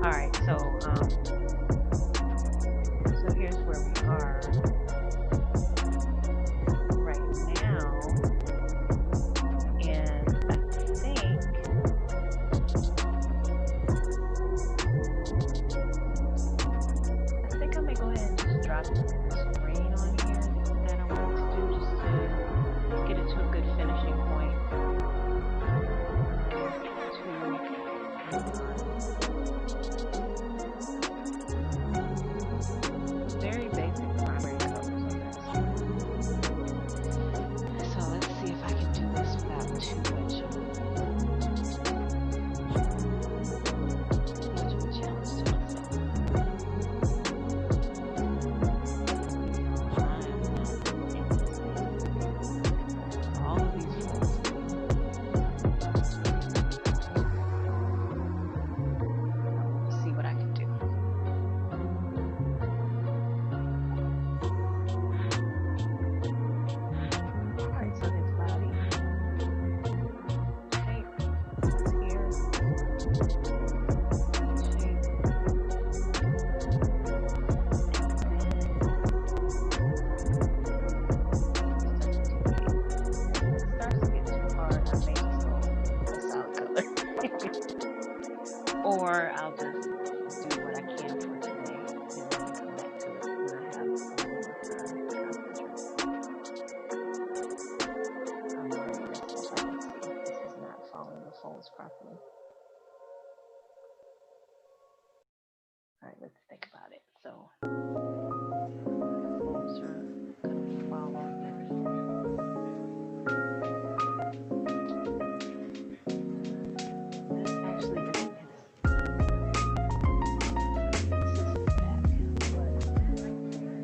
[SPEAKER 1] All right, so here's where we are right now, and I think I may go ahead and just drop this green on here that I wanted to do just to get it to a good finishing point. Very basic primary colors on this. So let's see if I can do this without too much of a challenge to myself. All of these folks. See what I can do. Alright, so this body shape is here. Shape. Starts to get too hard, I may just go a solid color. Or I'll just do what I can for today and then come back to it when I have a little more time to concentrate. I'm already restless. I can see this is not following the folds properly. Alright, let's think about it. So folds are going to be following everything. This actually isn't his. This is his back, but right there.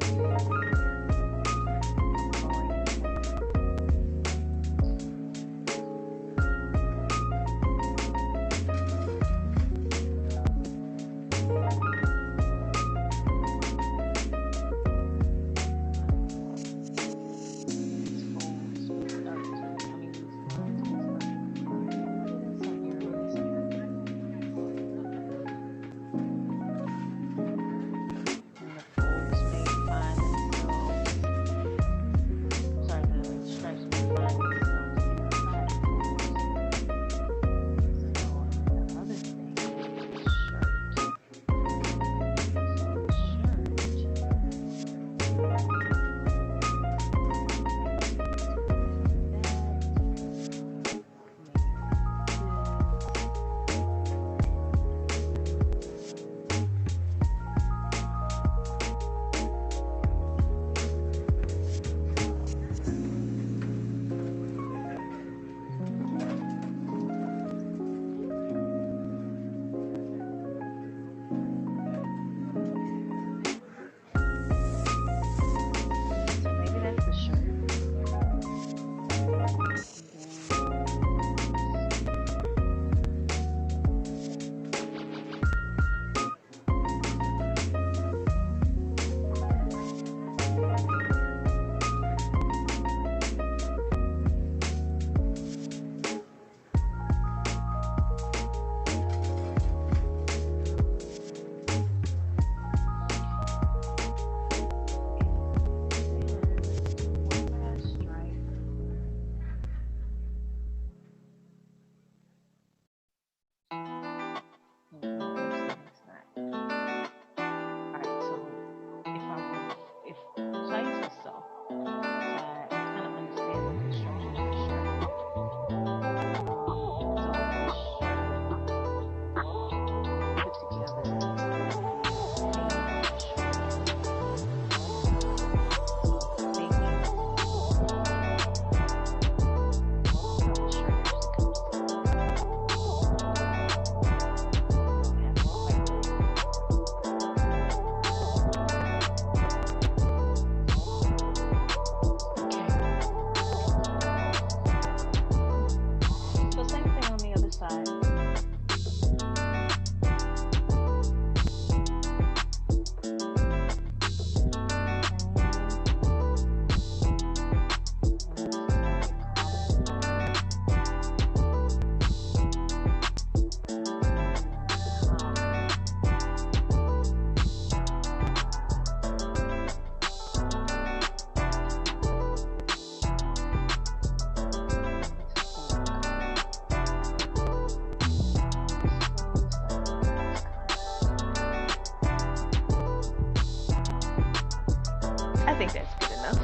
[SPEAKER 1] think that's good enough.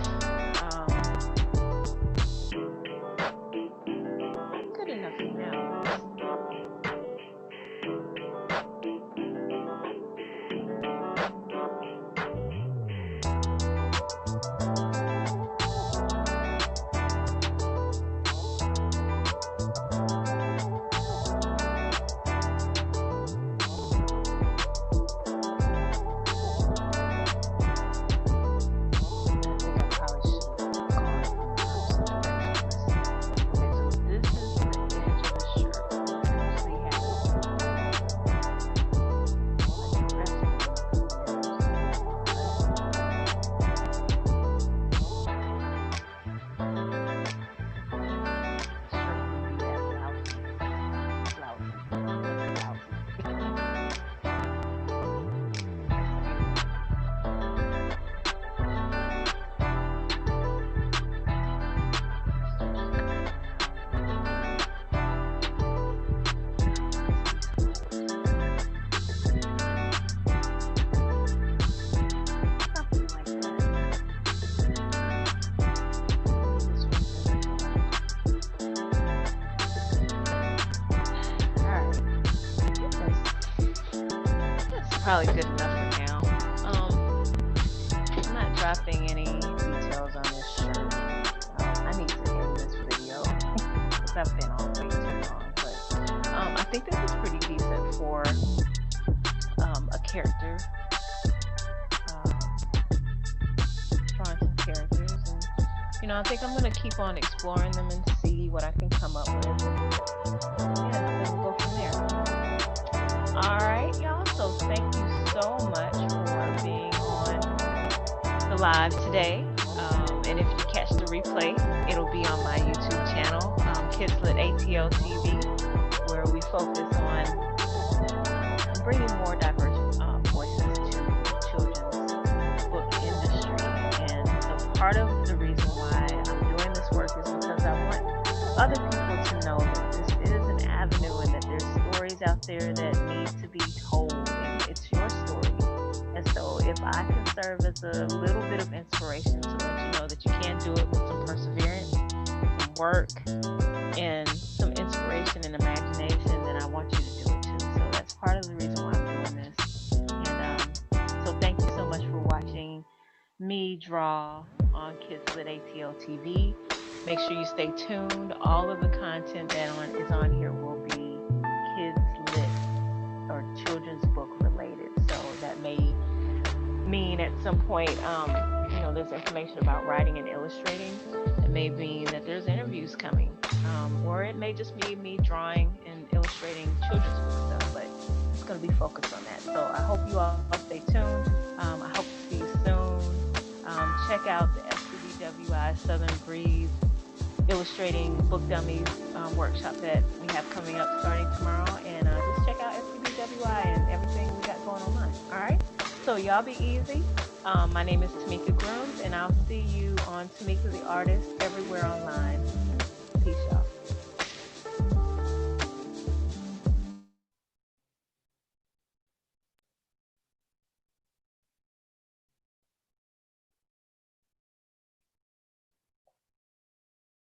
[SPEAKER 1] Good enough for now. Probably good enough for now. I'm not dropping any details on this shirt. I need to end this video because I've been on way too long. But I think this is pretty decent for a character. Drawing some characters, and I think I'm gonna keep on exploring them and see what I can come up with. Yeah, then we'll go from there. All right, y'all. So thank you so much for being on the live today. And if you catch the replay, it'll be on my YouTube channel, Kidslit ATO TV, where we focus on bringing more diverse voices to the children's book industry. And so part of the reason why I'm doing this work is because I want other people to know that this is an avenue and that there's stories out there that need to be told. It's your story. And so if I can serve as a little bit of inspiration to let you know that you can do it with some perseverance, some work, and some inspiration and imagination, then I want you to do it too. So that's part of the reason why I'm doing this. And so thank you so much for watching me draw on Kidslit ATO TV. Make sure you stay tuned. All of the content that is on here will be Kidslit or children's book related. So that may mean at some point, there's information about writing and illustrating. It may mean that there's interviews coming, or it may just be me drawing and illustrating children's book stuff, but it's going to be focused on that. So I hope you all stay tuned. I hope to see you soon. Check out the SCBWI Southern Breeze Illustrating Book Dummies workshop that we have coming up starting tomorrow, and just check out SCBWI and everything we got going online. All right, so y'all be easy. My name is TeMika Grooms, and I'll see you on TeMika the Artist everywhere online. Peace, y'all.